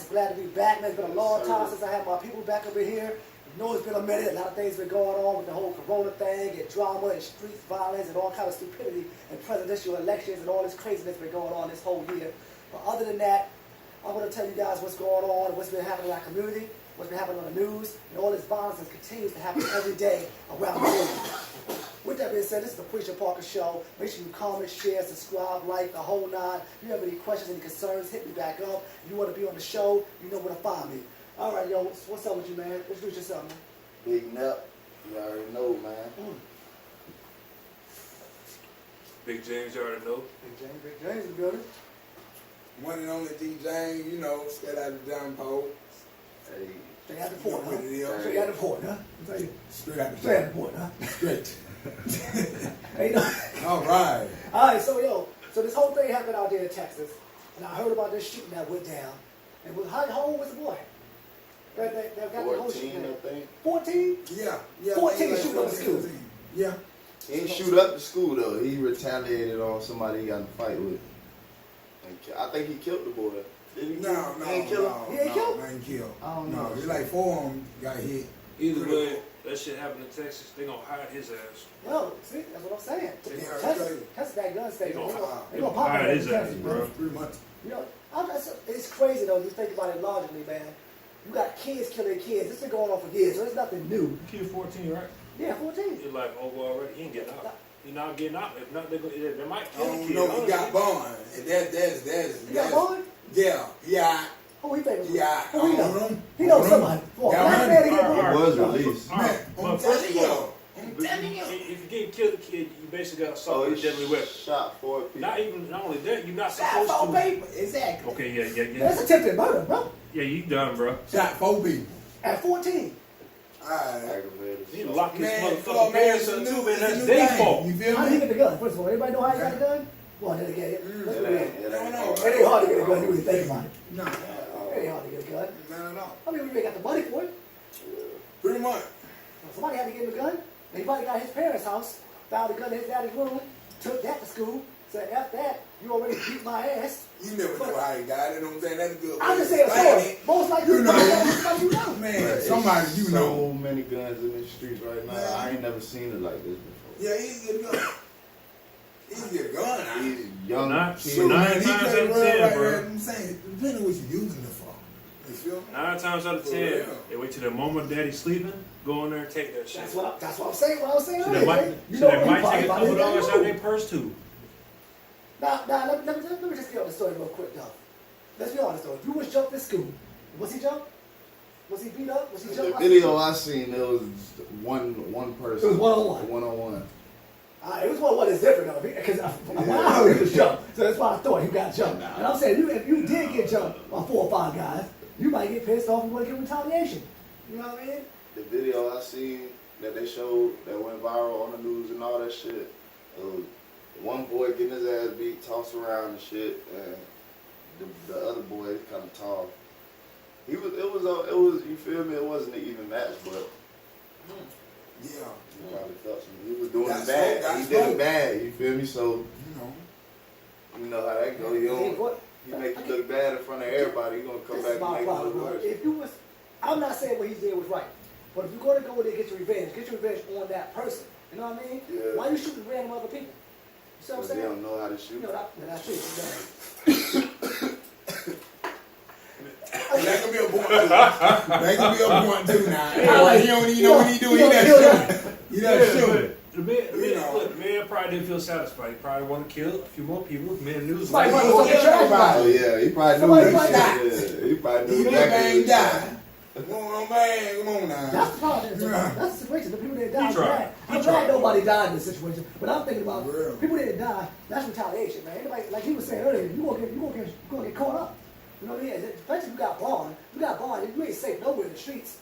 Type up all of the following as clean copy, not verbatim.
glad to be back, man. It's been a long time since I had my people back over here. You know it's been a minute. A lot of things been going on with the whole corona thing and drama and street violence and all kind of stupidity and presidential elections and all this craziness been going on this whole year. But other than that, I want to tell you guys what's going on and what's been happening in our community, what's been happening on the news, and all this violence that continues to happen every day around the world. With that being said, this is the Preacher Parker Show. Make sure you comment, share, subscribe, like, the whole nine. If you have any questions, any concerns, hit me back up. If you want to be on the show, you know where to find me. All right, yo, what's up with you, man? Introduce yourself, man. Big Nep, you already know, man. Big James, you already know. Big James is good. One and only D. James, you know, straight out of the damn pole. Hey. Straight out the port, huh? Straight out the port, huh? Straight out the port, huh? Straight. Hey, no. All right. All right, so this whole thing happened out there in Texas, and I heard about this shooting that went down. And how old was the boy? They got 14, I think. 14? Yeah. 14 to shoot up the school. Yeah. He didn't shoot up the school, though. He retaliated on somebody he got in a fight with. I think he killed the boy. Did he? No. He ain't killed? He ain't killed. I don't No, know. it's like 4 of them got hit. Either way, that shit happened in Texas, they gonna hide his ass. Yo, see, that's what I'm saying. Yeah, Texas that gun state. They They gonna gonna pop hide it his in ass, Texas, bro. Pretty much. You know, it's crazy though. You think about it logically, man. You got kids killing kids. This been going on for years, so it's nothing new. Kid 14, right? Yeah, 14. Your life over already. He ain't getting out. He not getting out. If not, they might I kill the don't kid. know if he got bond. You got born? Yeah. Who he famous? Yeah. Who he know? him. He knows somebody. Boy, black man to get Alright, born. He was released. Man, But I'm first telling of all, you. I'm telling you. if you get killed a kid, you basically got assault with a deadly weapon. Shot 4 people. Not only that, you're not Shot supposed 4 to. people. Exactly. Okay, yeah. That's attempted murder, bro. Yeah, you done, bro. Shot 4 people. At 14. Alright. Aggravated. You lock his Man, motherfucking parents up too, man. That's their fault. You feel How did he me? get the gun? First of all, everybody know how he got the gun? Well, then again, let's go ahead. It ain't No. hard. It ain't hard to get a gun. You really think about it. No. It ain't hard to get a gun. Not at all. I mean, we really got the money for it. Pretty much. Somebody had to give him a gun. And he probably got his parents' house, found a gun in his daddy's room, took that to school, said, F that, you already beat my ass. You never know how he got it. You know what I'm saying? That's a good. I'm just saying, so, most likely You know. somebody you know. Man, somebody you know. So many guns in the streets right now. Man. I ain't never seen it like this before. Yeah, he's get a gun. He's get a gun out. These young Not- kids. So, Nine man, he times can't out of run 10, right bro. there. I'm saying, depending on what you're using it for. You feel me? 9 times out of For 10, real. they wait till the moment daddy's sleeping, go in there and take that shit. That's what I'm saying. What I was saying So earlier. they might, man. You so know they what? might He probably take a about couple his daddy's dollars out of room. their purse too. Now, let me just get on the story real quick, though. Let's be honest, though. If you was jumped in school, was he jumped? Was he beat up? Was he jumped? The video I seen, it was one person. It was one-on-one. One-on-one. It was one that's different, though. Because when I heard he was jumped, so that's why I thought he got jumped. And I'm saying, if you did get jumped by 4 or 5 guys, you might get pissed off and want to get retaliation. You know what I mean? The video I seen that they showed that went viral on the news and all that shit, it was one boy getting his ass beat, tossed around and shit, and the other boy kind of tall. It was, you feel me? It wasn't an even match, but Yeah. he probably felt something. He was doing That's it bad. so- He that's did so- it bad. You feel me? So You know. you know how that go. You don't. He make you look bad in front of everybody. You gonna come This back is and my make it problem, look bro. worse. If you was, I'm not saying what he did was right, but if you're going to go in there and get your revenge on that person. You know what I mean? Yeah. Why you shooting random other people? You see what I'm Because they saying? don't know how to You shoot. know, that's true. That could be a point too. That could be a point too now. He don't even know what he doing. He not shooting. He not shooting. The man, know. look, the man probably didn't feel satisfied. He probably want to kill a few more people. The man knew Somebody He was won't on the kill trash nobody. Oh yeah, he probably knew Somebody that might shit. Yeah, he probably He knew never exactly. ain't died. Come on, man. Come on now. That's the problem. Yeah. That's the situation. The people didn't die. He tried. I'm He glad tried. nobody died in this situation. But I'm thinking about Real. people didn't die. That's retaliation, man. Anybody, like he was saying earlier, you gonna get caught up. You know what I mean? Especially if you got bond. You ain't safe nowhere in the streets.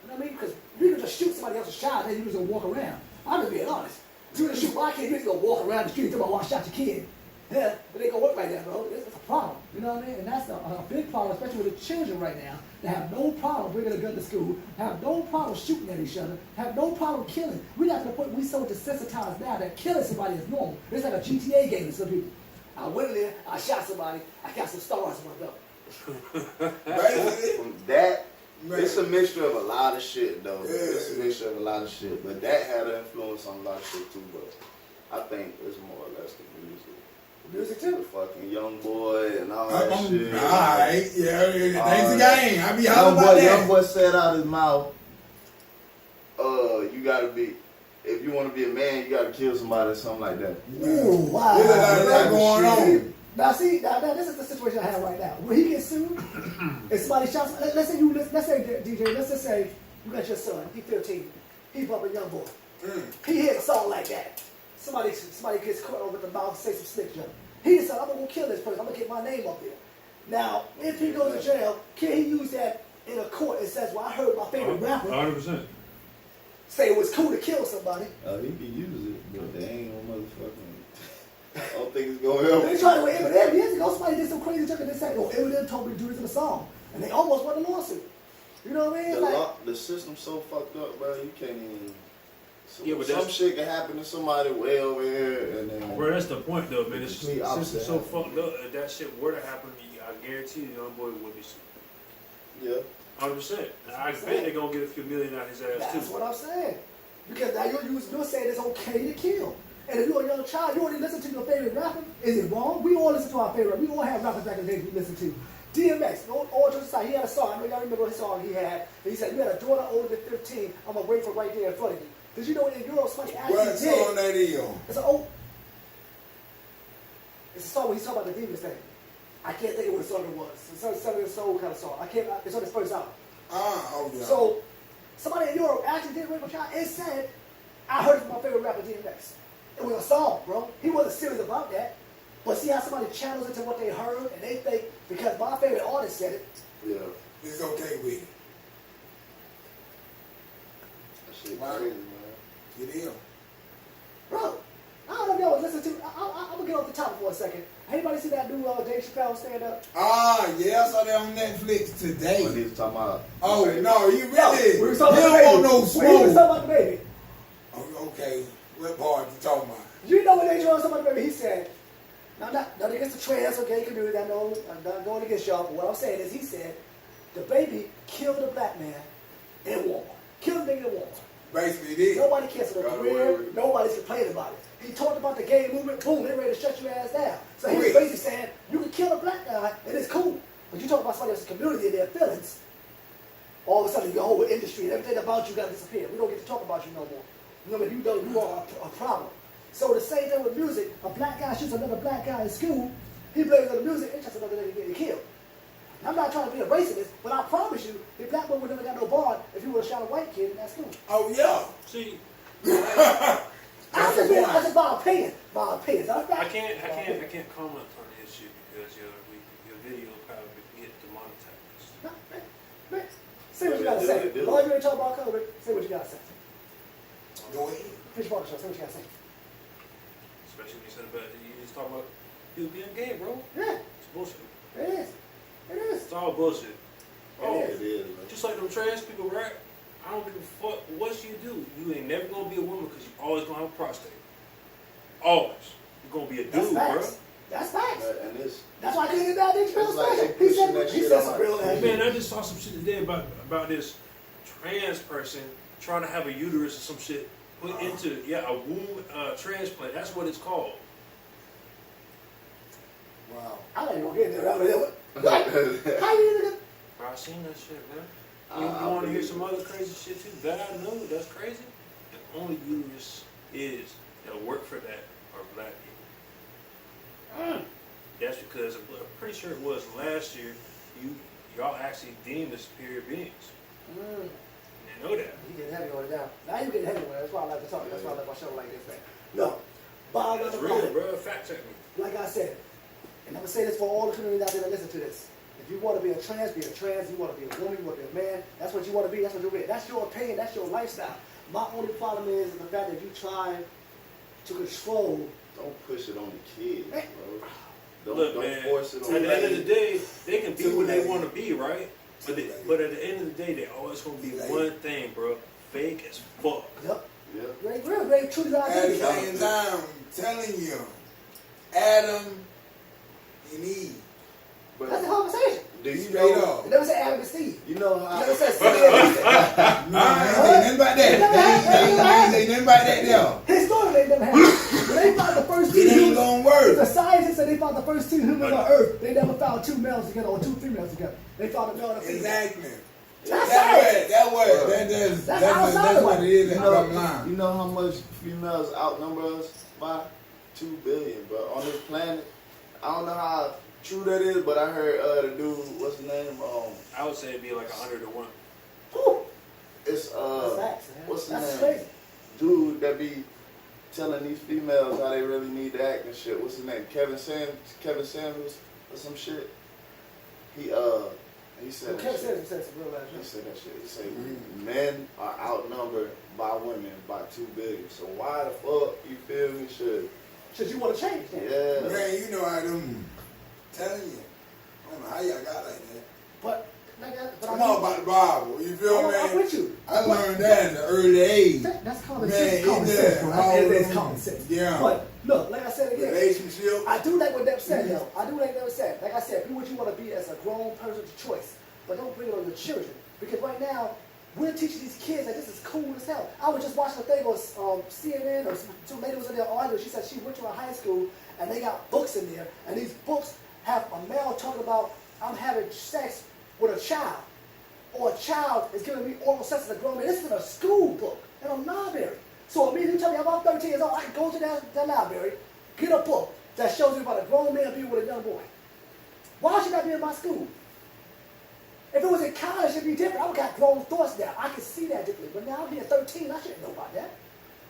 You know what I mean? Because you can just shoot somebody else's child and you just gonna walk around. I'm just being honest. You can shoot my kid, you just gonna walk around the street and talk about, I shot your kid. Yeah, but they gonna work like that, bro. It's a problem. You know what I mean? And that's a big problem, especially with the children right now. They have no problem bringing a gun to school, have no problem shooting at each other, have no problem killing. We're not to the point we so desensitized now that killing somebody is normal. It's like a GTA game to some people. I went in there, I shot somebody, I got some stars in my belt. Basically, From that, man. it's a mixture of a lot of shit, though. Yeah. It's a mixture of a lot of shit. But that had an influence on a lot of shit, too, but I think it's more or less the music. Music The too. fucking young boy and all that shit. Alright, yeah, thanks the game. I be hollering about Young that. boy said out his mouth, you gotta be, if you wanna be a man, you gotta kill somebody or something like that. Ooh, wow. There's a lot of that going on. Now see, now this is the situation I have right now. When he gets sued, if somebody shouts, let's say DJ, let's just say you got your son, he's 15, he's bumping young boy. He hits a song like that. Somebody gets caught over the mouth, say some slick jump. He decided, I'm gonna go kill this person. I'm gonna get my name up there. Now, if he goes to jail, can he use that in a court and says, well, I heard my favorite rapper 100%. say it was cool to kill somebody. He can use it, but they ain't no motherfucking. I don't think it's gonna help. They tried to with Eminem years ago. Somebody did some crazy shit and they said, oh, Eminem told me to do this in a song. And they almost won the lawsuit. You know what I mean? The system's so fucked up, bro. You can't even. Yeah, but some shit can happen to somebody way over here, and then. Bro, that's the point, though, man. It's Complete just opposite so happening. fucked up. If that shit were to happen, I guarantee you, young boy would be sued. Yeah. 100%. I bet they're gonna get a few million out his ass That's too. what I'm saying. Because now you're saying it's okay to kill. And if you're a young child, you only listen to your favorite rapper. Is it wrong? We all listen to our favorite. We all have rappers back in the day we listen to. DMX, all jokes aside, he had a song. I know y'all remember his song he had. And he said, you had a daughter older than 15. I'm going to wait for right there in front of you. Did you know in Europe, somebody actually What song did? that is? It's a song where he's talking about the demons thing. I can't think of what the song it was. It's a Southern Soul kind of song. It's on his first album. Oh yeah. So, somebody in Europe actually did rape a child and said, I heard it from my favorite rapper, DMX. It was a song, bro. He wasn't serious about that. But see how somebody channels into what they heard and they think, because my favorite artist said it. Yeah. It's okay with it. That shit Wow. crazy, man. It is. Bro, I don't know if y'all listen to, I'm going to get off the topic for a second. Anybody see that new Dave Chappelle stand up? Ah, yeah, I saw that on Netflix today. When he was talking about. Oh no, you We really? were He talking don't about the want baby. no We were smoke. talking about the baby. Oh, okay, what part you talking about? You know when they was talking about the baby, he said, now nothing against the trans or gay community, I know, I'm not going against y'all, but what I'm saying is he said, the baby killed a black man in Walmart. Killed a nigga in Walmart. Basically, it is. Nobody cares for the Got career. away with it. Nobody's complaining about it. He talked about the gay movement. Boom, they ready to shut your ass down. So he was Wait. basically saying, you can kill a black guy and it's cool. But you talk about somebody else's community and their feelings, all of a sudden your whole industry and everything about you got to disappear. We don't get to talk about you no more. You know what I mean? You are a problem. So the same thing with music. A black guy shoots another black guy in school. He blames on the music. It's just another nigga getting killed. I'm not trying to be a racist, but I promise you, the black boy would never got no bond if he would have shot a white kid in that school. Oh yeah. See, That's just my opinion. My opinion. I can't comment on the issue because your video probably get demonetized. Say what you gotta say. As long as you ain't talking about color, say what you gotta say. Go ahead. Fish Barber Show, say what you gotta say. Especially when you said about you just talking about you being gay, bro. Yeah, It's bullshit. it is. It is. It's all bullshit. Oh, It is, man. Just like them trans people, right? I don't give a fuck what you do. You ain't never gonna be a woman because you always gonna have a prostate. Always. You're gonna be a That's dude, bro. facts. That's facts. And it's. That's why I couldn't get that Dave Chappelle It's like special. they He pushing that said shit some on real my- ass Man, shit. I just saw some shit today about this trans person trying to have a uterus or some shit put into a womb transplant. That's what it's called. Wow. I ain't gonna get there. Like, how you gonna? Bro, I seen that shit, man. You want to hear some other crazy shit too? That I know that's crazy. The only uterus is that'll work for that are black people. That's because I'm pretty sure it was last year. Y'all actually deemed as superior beings. And they know that. You getting heavy on it now. Now you getting heavy on it. That's why I like to talk. That's why I like my show like this, man. No. Bottom That's of real, the bro. Fact check me. like I said, and I'm gonna say this for all the community out there that listen to this. If you want to be a trans, be a trans. You want to be a woman, you want to be a man. That's what you want to be. That's what you're with. That's your opinion. That's your lifestyle. My only problem is the fact that you try to control. Don't push it on the kids, bro. Look, Don't man, force it on at them. the end of the day, they can be Too what they late. want to be, right? But at the end of the day, they always going to be Too late. one thing, bro. Fake as fuck. Yep. Yeah. Great, real, great, true to our At the identity. same time, telling you, Adam and Eve. That's the But conversation. Do you Straight know? up. They never said Adam and Steve. You know They how? never said Steve and Lisa. No, I ain't say nothing about that. They ain't nothing about that there. Historically, they never happened. When they found the first two It ain't humans, gonna if work. the scientists said they found the first two humans on Earth, they never found two males together or two females together. They found a male and a female. Exactly. That's science. That's what it is at the bottom line. You know how much females outnumber us by 2 billion, bro, on this planet. I don't know how true that is, but I heard the dude, what's his name? I would say it'd be like 100 to 1. Whew. It's That's facts, man. what's his That's name? crazy. Dude that be telling these females how they really need to act and shit. What's his name? Kevin Samuels or some shit. He said Kevin that shit. said some real life He shit. said that shit. He said men are outnumbered by women by 2 billion. So why the fuck you feel me should? Should you want to change that? Yeah. Man, you know how them telling you. I don't know how y'all got like that. But I'm all about the Bible. You feel me? I'm with you. I learned that in the early age. That's common Man, sense. Common it sense, does. bro. All It's them- common sense. yeah. But look, like I said again, Relationship. I do like what Deb said, though. I do like what Deb said. Like I said, be what you want to be as a grown person's choice. But don't bring it on your children. Because right now, we're teaching these kids that this is cool as hell. I was just watching a thing on CNN, or some lady was in there arguing. She said she went to a high school, and they got books in there. And these books have a male talking about, I'm having sex with a child. Or a child is giving me oral sex as a grown man. This is in a school book, in a library. So immediately you tell me I'm 13 years old, I can go to that library, get a book that shows me about a grown man being with a young boy. Why should that be in my school? If it was in college, it'd be different. I've got grown thoughts now. I can see that differently. But now I'm here 13, I shouldn't know about that.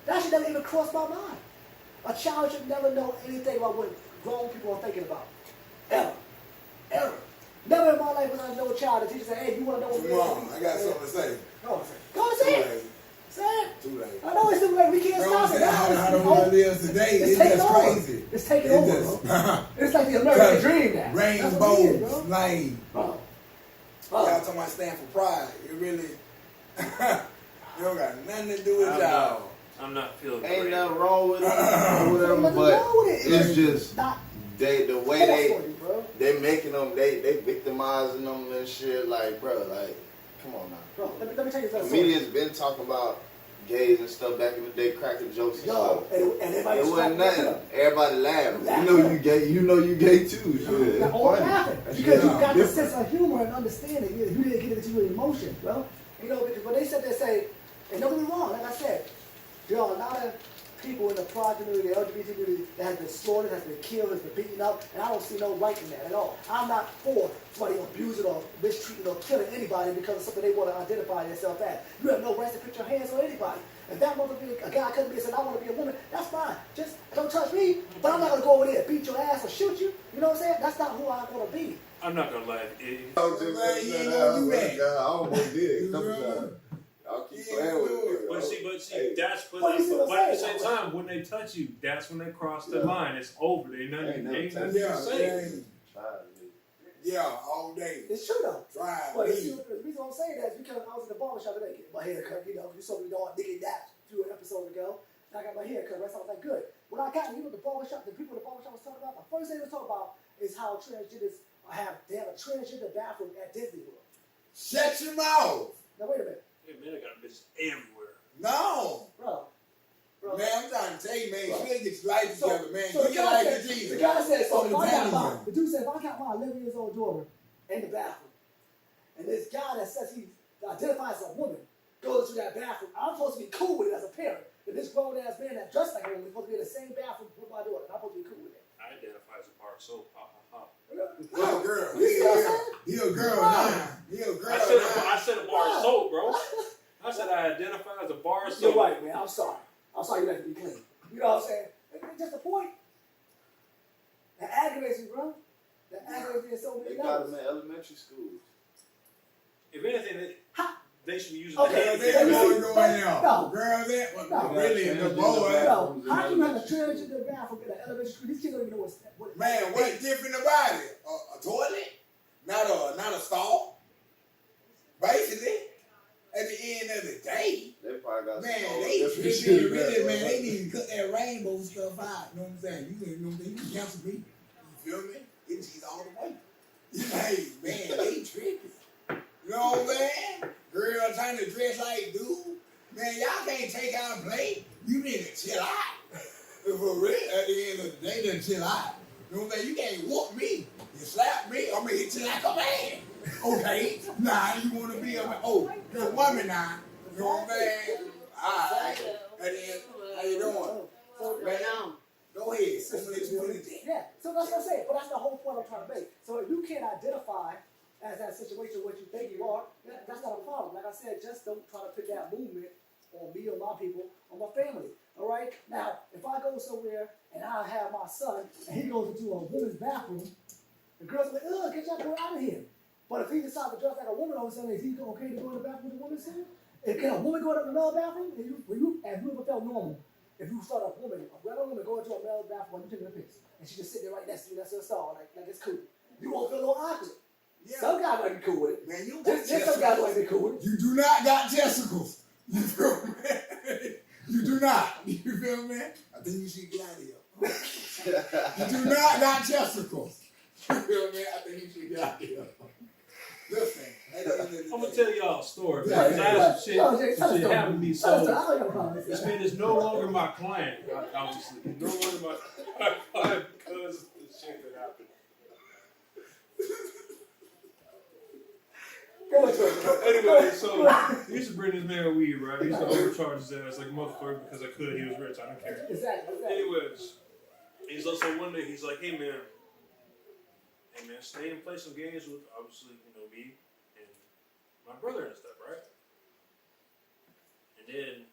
That should never even cross my mind. A child should never know anything about what grown people are thinking about. Ever. Ever. Never in my life was I know a child. The teacher said, hey, you want to know what Come on, I got something to say. Go and say it. Say it. Too late. I know it's too late. We can't stop it. How the world is today is taking just over. crazy. It's taking over, bro. It's like the American dream now. That's what it is, bro. Rainbows, like, Bro. y'all talking about stand for pride. It really, you don't got nothing to do with y'all. I'm not feeling Ain't great. nothing wrong with it or whatever, Nothing but wrong with it. it's just not the way forced they on you, bro. they making them they victimizing them and shit. Like, bro, like, come on now. Bro, let me tell you something. Comedians been talking about gays and stuff back in the day, cracking jokes and Yo, stuff. and everybody It was wasn't cracking nothing. up. Everybody laughed. Laughed. You know you gay too. Shit. Now, all Funny. laughing That because shit you got the different. sense of humor and understanding. You didn't get into your emotions, bro. You know, because when they said they say, and don't get me wrong, like I said, there are a lot of people in the pride community, the LGBT community, that has been slaughtered, has been killed, has been beaten up, and I don't see no right in that at all. I'm not for somebody abusing or mistreating or killing anybody because of something they want to identify themselves as. You have no right to put your hands on anybody. If that motherfucker, a guy comes to me and says, I want to be a woman, that's fine. Just don't touch me, but I'm not going to go over there and beat your ass or shoot you. You know what I'm saying? That's not who I'm going to be. I'm not gonna lie. I was just Man, you saying ain't that. gonna do that. I almost did a couple times. I'll keep Yeah, playing with do it. it. But see, Hey, that's Well, you see what I'm but at the saying, same though. time, when they touch you, that's when they cross the Yeah. line. It's over. They nothing. Ain't never Ain't touched nothing you. to say. Yeah, all day. It's true, though. Drive Well, you me. see, the reason I'm saying that is because I was in the barbershop today, getting my hair cut, you know, you saw me all digging that a few episodes ago. And I got my hair cut, right? So I was like, good. When I got, you know, the barbershop, the people in the barbershop was talking about, the first thing they was talking about is how transgenders they have a transgender bathroom at Disney World. Shut your mouth. Now, wait a minute. Hey, man, I got bitches everywhere. No. Bro. Man, I'm trying to tell you, man, you gotta get your life together, man. So Get your life said, to Jesus. the guy said, so I'm if I telling got you. the dude said, if I got my 11 years old daughter in the bathroom, and this guy that says he identifies as a woman goes to that bathroom, I'm supposed to be cool with it as a parent. That this grown ass man that dressed like a woman is supposed to be in the same bathroom with my daughter. I'm supposed to be cool with it. I identify as a bar of soap. Ha ha ha. Oh, girl. You see what I'm saying? He a girl now. He a girl I now. said a bar of soap, bro. I said I identify as a bar of You're soap. right, man. I'm sorry. I'm sorry you have to be clean. You know what I'm saying? It's just a point. That aggravates me, bro. That aggravates me in so They many got levels. them in elementary schools. If anything, Ha! they should be using Okay, the Girls let me ain't see. going going No. now. Girls ain't. No. Really, the boy. Yo, how can you have a transgender bathroom in an elementary school? These kids don't even know what Man, what's different about it? A toilet? Not a stall? Basically, at the end of the day, They probably got man, some they different really, shit really, back man, there. they need to cut that rainbow stuff out. You know what I'm saying? You can cancel me. You feel me? It's all the way. Hey, man, they tripping. You know what I'm saying? Girl trying to dress like dude. Man, y'all can't take out and play. You need to chill out. For real, at the end of the day, then chill out. You know what I'm saying? You can't whoop me. You slap me, I'm gonna hit you like a man. Okay? Nah, you wanna be a man. Oh, you're a woman now. You know what I'm saying? Alright. At the end, how you doing? So, Man, go ahead. yeah, so that's what I'm saying. But that's the whole point I'm trying to make. So if you can't identify as that situation what you think you are, that's not a problem. Like I said, just don't try to put that movement on me or my people or my family. All right? Now, if I go somewhere and I have my son and he goes into a woman's bathroom, the girl's like, ugh, get that boy out of here. But if he decides to dress like a woman all of a sudden, is he okay to go in the bathroom with a woman's son? Can a woman go to another bathroom? And you ever felt normal? If you saw a woman, a regular woman go into a male bathroom and you taking a piss, and she just sitting there right next to you, that's her stall, like it's cool. You won't feel a little awkward. Yeah. Some guys might be cool with it. Man, you just some guys might be cool with it. You do not got testicles. You feel me? You do not. You feel me? I think you should get out of here. You do not got testicles. You feel me? I think you should get out of here. Listen. I'm gonna tell y'all a story. I had some shit happened to me. So this man is no longer my client. Obviously, he's no longer my client because of the shit that happened. Anyway, so he used to bring this man weed, right? He used to overcharge his ass like a motherfucker because I could. He was rich. I don't care. Exactly. Anyways, he's also one day he's like, hey man, stay and play some games with obviously me and my brother and stuff, right? And then,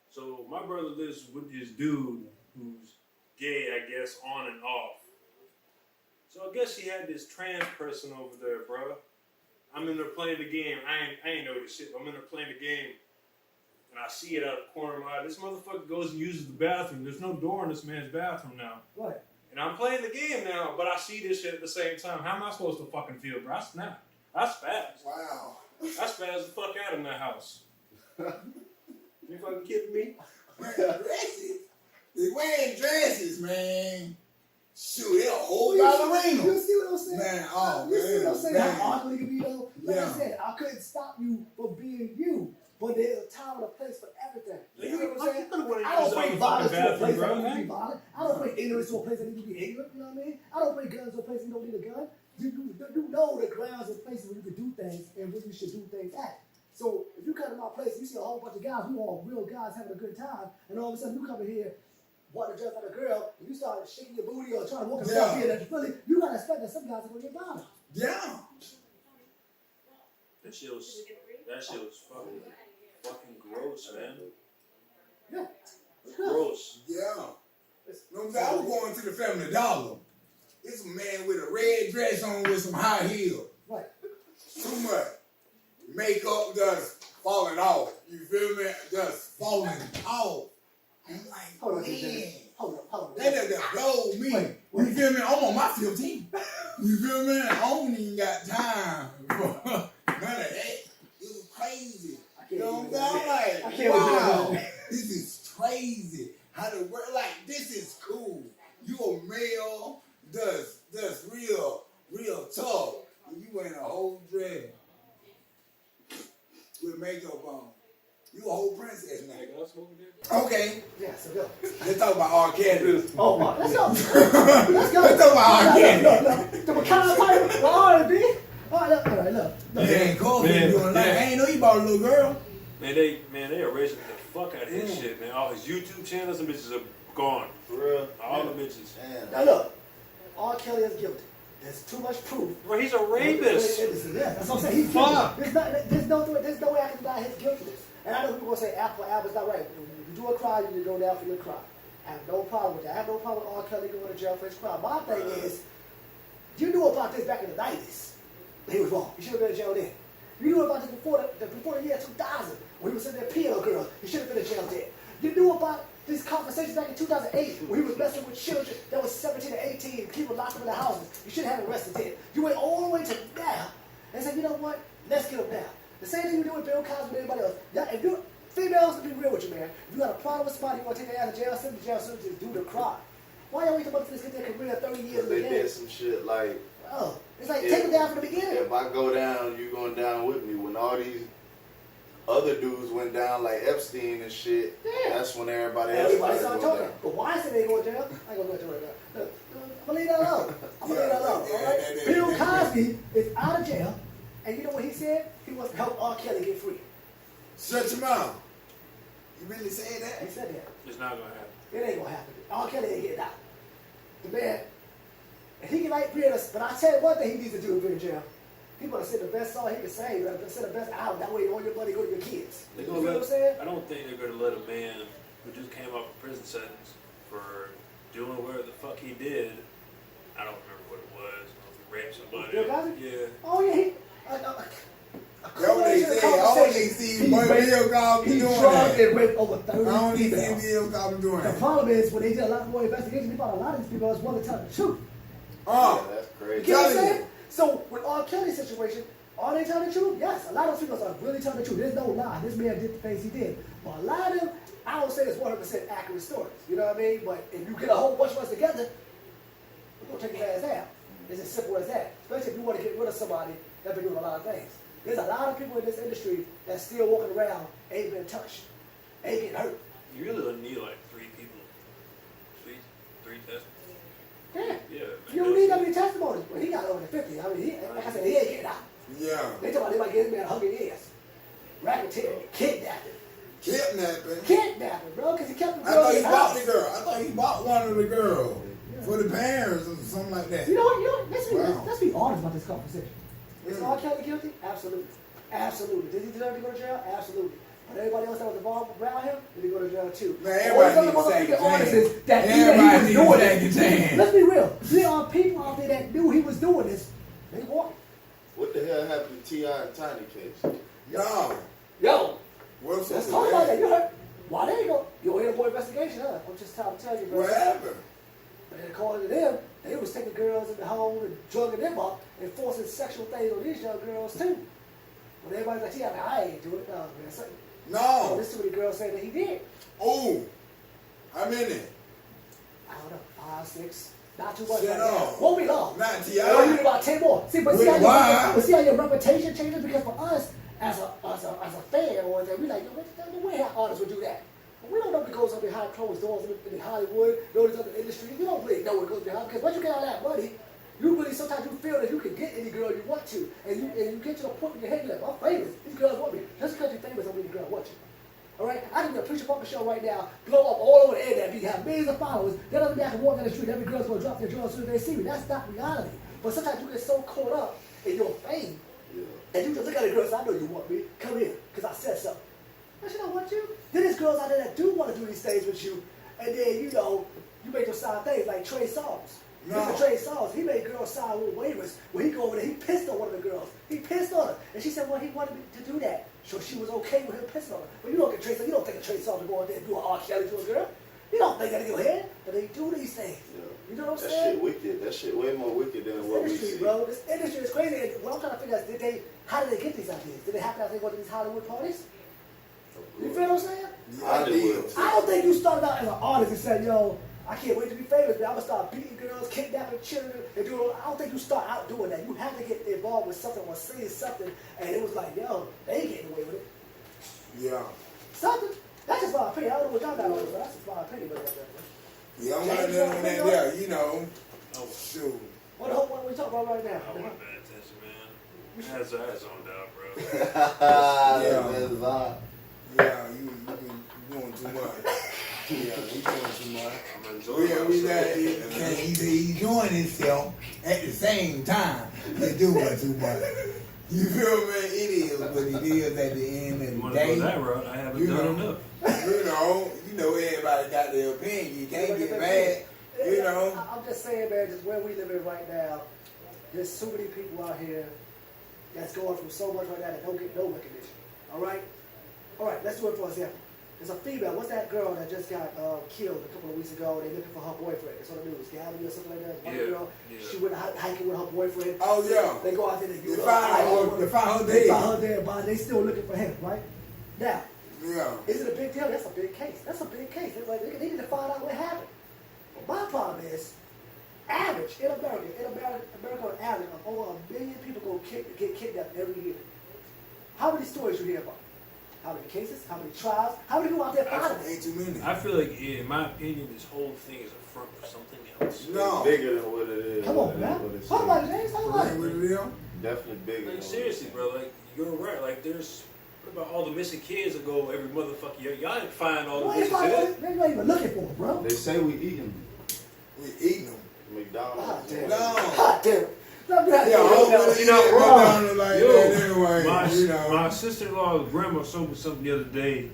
so my brother lives with this dude who's gay, I guess, on and off. So I guess he had this trans person over there, bro. I'm in there playing the game. I ain't know this shit, but I'm in there playing the game. And I see it out of the corner of my eye. This motherfucker goes and uses the bathroom. There's no door in this man's bathroom now. What? And I'm playing the game now, but I see this shit at the same time. How am I supposed to fucking feel, bro? I snapped. I spazzed. Wow. I spazzed the fuck out in that house. You fucking kidding me? Dresses? They wearing dresses, man. Shoot, they're a whole ballerina. You see what I'm saying? Man, oh, you see what I'm saying? Man. How awkward it can be, though? Like I said, I couldn't stop you from being you. But there's a time and a place for everything. You know what I'm saying? I don't bring violence to a place that needs to be violent. I don't bring ignorance to a place that needs to be ignorant. You know what I mean? I don't bring guns to a place where you don't need a gun. You know the grounds and places where you can do things and where you should do things at. So if you come to my place and you see a whole bunch of guys who are real guys having a good time, and all of a sudden you come in here wanting to dress like a girl, and you start shaking your booty or trying to walk yourself in that you feel it, you gotta expect that some guys are gonna get violent. Yeah. That shit was fucking gross, man. Yeah. It's gross. Yeah. No, I was going to the Family Dollar. It's a man with a red dress on with some high heels. Right. Too much. Makeup just falling off. You feel me? Just falling off. I'm like, hold on, man. Hold on. That just blow me. Wait. You feel me? I'm on my 15. You feel me? I don't even got time for none of that. It was crazy. You know what I'm saying? Like, wow, this is crazy. How to work, like, this is cool. You a male, that's real tough. And you wearing a whole dress with makeup on. You a whole princess now. Okay. Yeah, so go. Let's talk about R. Kelly. Oh my, let's go. Let's talk about R. Kelly. The kind of type R&B. All right, look. Man, Kobe doing like, I ain't know you bought a little girl. Man, they erased the fuck out of his shit, man. All his YouTube channels and bitches are gone. For real? All the bitches. Damn. Now look, R. Kelly is guilty. There's too much proof. Bro, he's a rapist. Yeah, that's what I'm saying. He's guilty. There's no way I can deny his guiltiness. And I know people are going to say apple is not right. If you do a crime, you need to go down for your crime. I have no problem with that. I have no problem with R. Kelly going to jail for his crime. My thing is, you knew about this back in the 90s. He was wrong. He should have been in jail then. You knew about this before the year 2000 when he was sitting there peeing on girls. He should have been in jail then. You knew about these conversations back in 2008 when he was messing with children that was 17 and 18, people locked them in the houses. You should have had him arrested then. You went all the way to now and said, you know what? Let's get him now. The same thing you do with Bill Cosby and everybody else. If you females, to be real with you, man, if you got a problem with somebody, you want to take their ass to jail, send them to jail, so just do the crime. Why y'all wait till motherfuckers get their career 30 years Because they did some shit like It's like take it down from the beginning. If I go down, you going down with me. When all these other dudes went down like Epstein and shit, that's when everybody started talking. But why is they going to jail? I ain't gonna go to it right now. Look, I'm gonna leave that alone. I'm gonna leave that alone. All right? Bill Cosby is out of jail, and you know what he said? He wants to help R. Kelly get free. Shut your mouth. You really said He that? said that. It's not gonna happen. It ain't gonna happen. R. Kelly ain't getting out. The man, and he can like bring us, but I tell you one thing he needs to do in jail. He want to send the best song he can sing, send the best album. That way all your money go to your kids. They You gonna know let, what I'm saying? I don't think they're gonna let a man who just came off a prison sentence for doing whatever the fuck he did. I don't remember what it was. He raped somebody. Bill Cosby? Yeah. Oh yeah, he. That's what they say. I only see Bill Cosby He doing drugged that. and raped over 30 I only see females. Bill Cosby doing The that. problem is when they did a lot more investigation, they found a lot of these people was willing to tell the truth. Yeah, that's You crazy. get what I'm Telling saying? So with R. Kelly's situation, are they telling the truth? Yes, a lot of those people are really telling the truth. There's no lie. This man did the things he did. But a lot of them, I don't say it's 100% accurate stories. You know what I mean? But if you get a whole bunch of us together, we're gonna take his ass out. It's as simple as that. Especially if you want to get rid of somebody that's been doing a lot of things. There's a lot of people in this industry that's still walking around, ain't been touched, ain't getting hurt. You really don't need like 3 people. Three tests. Yeah. Yeah. You don't need that many testimonies. Well, he got over the 50. I mean, like I said, he ain't getting out. Yeah. They talk about they might get this man 100 years. Racketeering, kidnapping. Kidnapping, bro, because he kept the I girl thought in he his bought house. the girl. I thought he bought one of the girls for the parents or something like that. You know what? Wow. Let's be honest about this conversation. Is Mm. R. Kelly guilty? Absolutely. Absolutely. Did he deserve to go to jail? Absolutely. But everybody else that was involved around him, did he go to jail too? Man, everybody needs to take a chance. that Everybody knew needs that to he was take a doing it. chance. Let's be real. There are people out there that knew he was doing this. They walked. What the hell happened to T.I. and Tiny case? No. Yo, What's let's up talk with about that. that? You heard? Why they go? You ain't a boy investigation, huh? I'm just trying to tell you, bro. What happened? And according to them, they was taking girls in the home and drugging them up and forcing sexual things on these young girls too. When everybody's like, yeah, I ain't doing it. No, man. Oh, No. there's too many girls saying that he did. Oh. How many? I don't know, 5, 6. Not too much. Shut right now. up. Won't be long. Not Oh, you T.I. need about 10 more. See, but Wait, why? see how your reputation changes? Because for us, as a fan, or we like, no way how artists would do that. But we don't know what goes on behind closed doors in Hollywood, no these other industries. We don't really know what goes behind, because once you get all that money, you really sometimes you feel that you can get any girl you want to, and you get to a point in your head, you're like, I'm famous. These girls want me. Just because you're famous don't mean the girl wants you. All right, I can do a preacher puppet show right now, blow up all over the internet. We have millions of followers. That doesn't mean I can walk down the street. Every girl's gonna drop their drawers as soon as they see me. That's not reality. But sometimes you get so caught up in your fame, and you just look at a girl and say, I know you want me. Come here, because I said so. I should not want you. Then there's girls out there that do want to do these things with you, and then you make them sign things like Trey Songz. No. Mr. Trey Songz, he made girls sign with waivers. When he go over there, he pissed on one of the girls. He pissed on her, and she said, well, he wanted me to do that. So she was okay with him pissing on her. But you don't get Trey Songz. You don't think of Trey Songz to go out there and do an R. Kelly to a girl. You don't think that in your head, but they do these things. Yeah. You know what I'm That saying? shit wicked. That shit way more wicked than This what we industry, see. bro. This industry is crazy. And what I'm trying to figure out is, how did they get these ideas? Did it happen after they went to these Hollywood parties? You feel what I'm saying? Hollywood. I don't think you started out as an artist and said, yo, I can't wait to be famous, man. I'm gonna start beating girls, kidnapping children, and doing all. I don't think you start out doing that. You have to get involved with something or say something, and it was like, yo, they ain't getting away with it. Yeah. Something. That's just my opinion. I don't know what y'all got on it, but that's just my opinion. Yeah, I'm like that, yeah, you know. Oh, Shoot. What we talking about right now? I wasn't paying attention, man. That's eyes on out, bro. That's vibe. Yeah, you doing too much. Yeah, you doing too much. I'm enjoying Yeah, we got myself. he's enjoying himself at the same time. He's doing too much. You feel me? It is what it is at the end You of the want to go day. that route? I haven't You done know. enough. You know everybody got their opinion. You can't get mad. You know. I'm just saying, man, just where we live in right now, there's so many people out here that's going through so much right now that don't get no recognition. All right, let's do it for example. There's a female. What's that girl that just got killed a couple of weeks ago? They looking for her boyfriend. It's on the news. Gabby or something like that. One girl. Yeah. She went hiking with her boyfriend. Oh yeah. They go out there. They found her They dead. found her dead body. They still looking for him. Right now. Yeah. Is it a big deal? That's a big case. That's a big case. They're like, they need to find out what happened. But my problem is, average in America on average, over 1 million people get kidnapped every year. How many stories you hear about? How many cases? How many trials? How many people out there fighting? Ain't too many. I feel like, in my opinion, this whole thing is a front for something else. No. It's bigger than what it is. Come on, man. Talk about it, James. Talk about Ain't it. what it is. Definitely bigger. Like, than seriously, bro, like, you're right. Like, there's, what about all the missing kids that go every motherfucking year? Y'all ain't find all the Well, missing kids. they're not even looking for them, bro. They say we eating We eating them. McDonald's. God damn. No. God damn it. Let me have Yeah, to I go don't down. really You know, eat McDonald's like Yo, that anyway. my, You know. my sister-in-law's grandma sold me something the other day.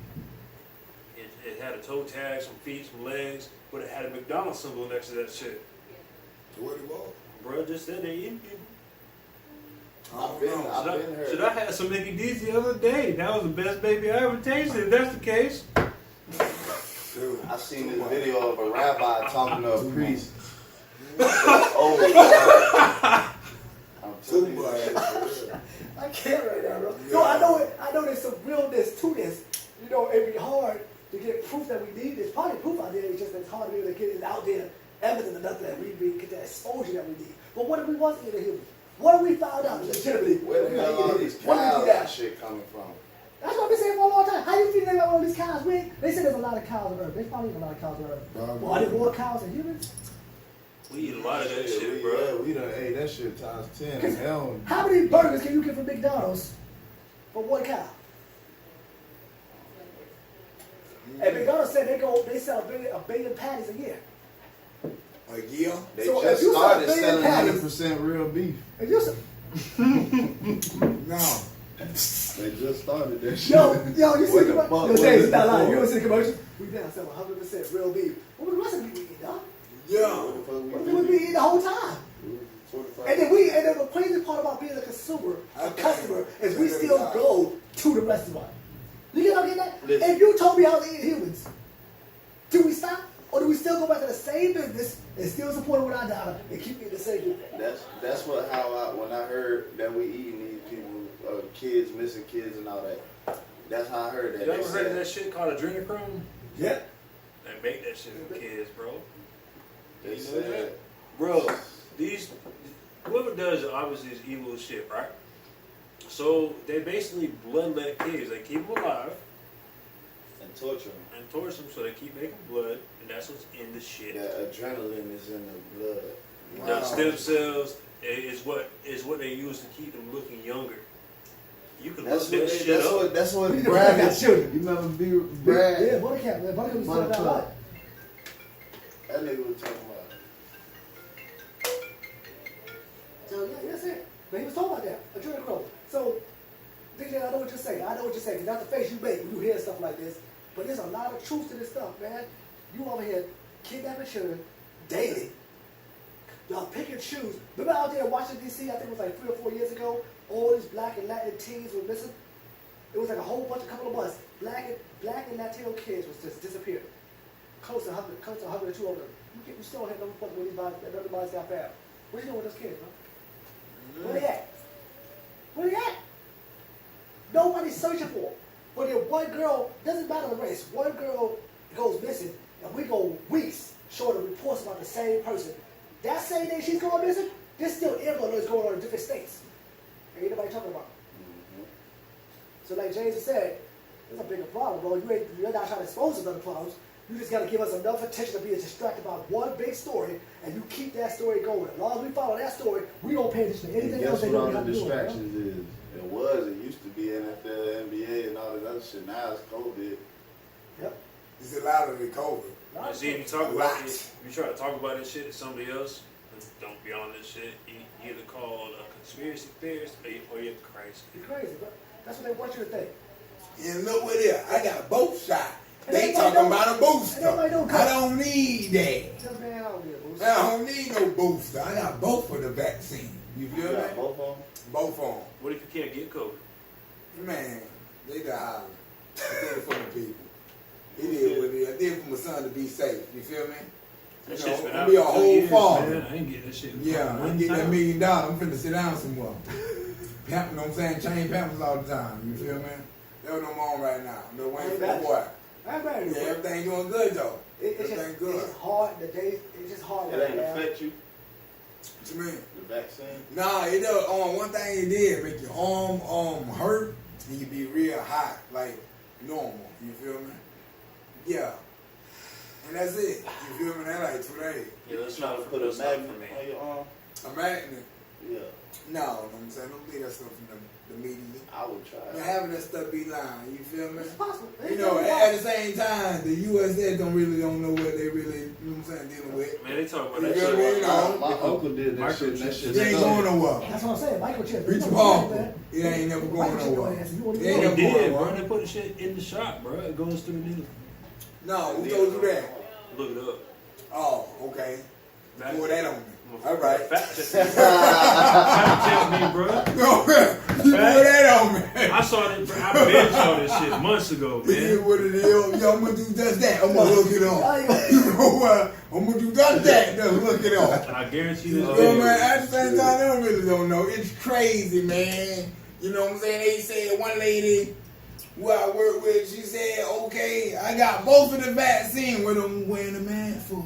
It had a toe tag, some feet, some legs, but it had a McDonald's symbol next to that shit. What it was? Bro, just said they eating people. I don't know. I've been heard. Should I had some Mickey D's the other day? That was the best baby I ever tasted. If that's the case. Dude. I seen this video of a rabbi talking to a priest. I'm telling you, that shit for real. I can't right now, bro. Yeah. No, I know there's some realness to this. You know, it'd be hard to get proof that we need. There's probably proof out there. It's just it's hard to be able to get it out there, evidence enough that we get that exposure that we need. But what if we wasn't eating humans? What if we found out legitimately? Where the hell all these What if we cows do that? and shit coming from? That's what I've been saying for a long time. How you feel about all these cows? They say there's a lot of cows on Earth. There's probably a lot of cows on Earth. Well, are there more cows than humans? We eat a lot of that shit, bro. Yeah, we done ate that shit times 10. Hell, How many burgers can you get from McDonald's for one cow? And McDonald's said they sell a billion patties a year. A year? they So just if you sell a started billion selling patties- 100% real beef. If you sell, No. They just started that shit. yo, you see What the the fuck commercial? Yo, was James, it you not lying. before? You ever see the commercial? We now sell 100% real beef. What was the rest of the beef we eat, dog? Yeah. What the fuck What we did we eat the whole time? 25. And then the crazy part about being a consumer, a customer, is we still go to the restaurant. You get that? Listen. If you told me I was eating humans, do we stop? Or do we still go back to the same business and still support it with our dollar and keep eating the same food? That's when I heard that we eating these people, kids, missing kids and all that. That's how I heard that. You They ever heard of said- that shit called adrenochrome? Yeah. They make that shit for kids, bro. They You know said that? Bro, whoever does it obviously is evil as shit, right? So they basically bloodlet kids. They keep them alive and torture them. and torture them so they keep making blood, and that's what's in the shit. Yeah, adrenaline is in the blood. The stem cells is what they use to keep them looking younger. You can That's look what that shit up. that's what You know, Brad got is. children. You remember Brad? Yeah, Buttercat, man. Buttercat was talking about Buttercup. what? That nigga was talking about. So yeah, that's it. But he was talking about that, adrenochrome. So, DJ, I know what you're saying. I know what you're saying. 'Cause that's the face you make when you hear stuff like this. But there's a lot of truth to this stuff, man. You over here kidnapping children daily. Y'all pick and choose. Remember out there in Washington, D.C., I think it was like 3 or 4 years ago, all these black and Latin teens were missing? It was like a whole bunch, a couple of months. Black and Latino kids was just disappeared. Close to 102 of them. You still have no fuck with these bodies, none of the bodies got found. What you doing with those kids, bro? Where they at? Where they at? Nobody's searching for them. But if one girl, doesn't matter the race, one girl goes missing, and we go weeks short of reports about the same person. That same day she's going missing, there's still influence going on in different states. Ain't nobody talking about it. So like James said, there's a bigger problem, bro. You're not trying to expose us to other problems. You just got to give us enough attention to be distracted by one big story, and you keep that story going. As long as we follow that story, we don't pay attention to anything else Guess they what don't all the have to do. distractions is? It used to be NFL, NBA, and all that other shit. Now it's COVID. Yep. It's a lot of the COVID. You see, if you talk about it, if you try to talk about this shit to somebody else, don't be on this shit. You either called a conspiracy theorist or you're crazy. You're crazy, bro. That's what they want you to think. And look what it is. I got both shots. And They everybody talking don't- about a booster. and everybody don't I don't need that. Just man, I don't get a boost. I don't need no booster. I got both for the vaccine. You You feel me? got both of them? Both on. What if you can't get COVID? Man, they got hollering. I did it for the people. He did what he did. I did it for my son to be safe. You feel me? That You shit's know, been I'll out be a for 2 whole years, father. man. I ain't getting that shit. Yeah, I'm getting that $1 million. I'm finna sit down somewhere. You know what I'm saying? Change pampers all the time. You feel me? That's what I'm on right now. No waiting for the boy. I'm ready. Yeah, everything doing good though. It's Everything just, good. it's just hard. The days, it's just hard. It right ain't now. affect you? What you mean? The vaccine? Nah, it does. One thing it did make your arm hurt and you be real hot, like normal. You feel me? Yeah. And that's it. You feel me? That like 2 days. Yeah, let's Trying not to put put a a magnet magnet for me. on your arm? A magnet. Yeah, No, you know what I'm saying? Don't leave that stuff in the media. I would try But it. having that stuff be lying, you feel me? It's possible. You know, at the same time, the USA don't know what they really, you know what I'm saying, dealing with. Man, they talk about You that feel shit. me? No. My uncle did that shit, and that Microchips. shit. It ain't going nowhere. That's what I'm saying. Microchip. Reach your ball. It ain't never going nowhere. It ain't They never did, going bro. nowhere. They put the shit in the shop, bro. It goes through the needle. No, who told you that? Look it up. Oh, okay. Fact- Pour that on me. All right. Fact check me. Fact check me, bro. No, man. You pour that on me. I saw it. I been saw this shit months ago, It is man. what it is. Yo, I'm gonna do just that. I'm gonna look it up. You know what? I'm gonna do just that. Just look it up. And I guarantee this You know, video. man, at the same time, they really don't know. It's crazy, man. You know what I'm saying? They said one lady who I work with, she said, okay, I got both of the vaccine. What I'm wearing the mask for?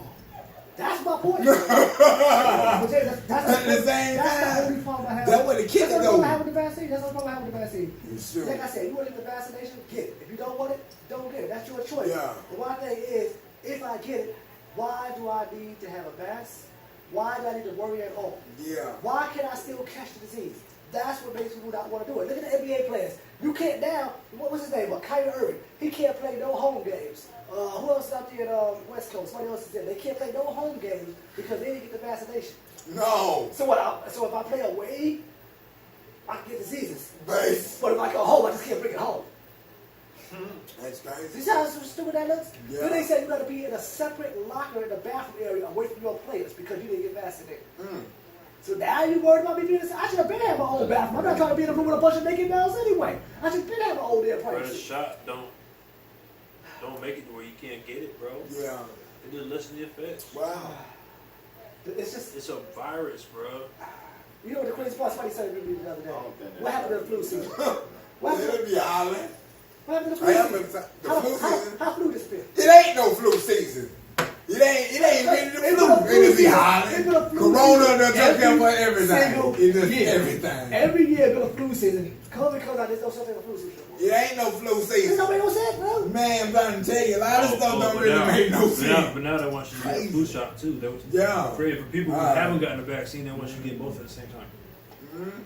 That's my point. At the same That's the time, only problem I have. that's what the kids That's do. what I have with the vaccine. That's what I have with the vaccine. It's true. Like I said, you want to get the vaccination, get it. If you don't want it, don't get it. That's your choice. Yeah. The one thing is, if I get it, why do I need to have a mask? Why do I need to worry at all? Yeah. Why can I still catch the disease? That's what makes people not want to do it. Look at the NBA players. You can't now. What was his name? Kyrie Irving. He can't play no home games. Who else is out there at West Coast? Somebody else is there. They can't play no home games because they didn't get the vaccination. No. So what? So if I play away, I can get diseases. Base. But if I go home, I just can't bring it home. That's You crazy. see how stupid that looks? Yeah. Then they say you got to be in a separate locker in the bathroom area away from your players because you didn't get vaccinated. So now you worried about me being I should have been having my own bathroom. I'm not trying to be in a room with a bunch of naked males anyway. I should have been having my own damn Bro, the privacy. shot don't make it to where you can't get it, bro. Yeah. It just lessen the effects. Wow. It's just, It's a virus, bro. you know what the crazy part, somebody said to me the other day. I don't think What happened to the flu season? What happened It'll be hollering. what happened to the I flu am season? the flu season. How flu disappeared? It ain't no flu season. It ain't really the It's flu. been a flu It'll be season. hollering. It's been a flu Corona season. done took care for everything. Single It just year. everything. Every year been a flu season. COVID comes out, there's no such thing as a flu season. It ain't no flu This season. don't make no sense, bro. Man, I'm trying to tell you, a lot of stuff don't but really now- make no but now- sense. But now they want you to get a flu shot too. They want you Yeah. afraid for people who Alright. haven't gotten the vaccine. They want you to get both at the same time.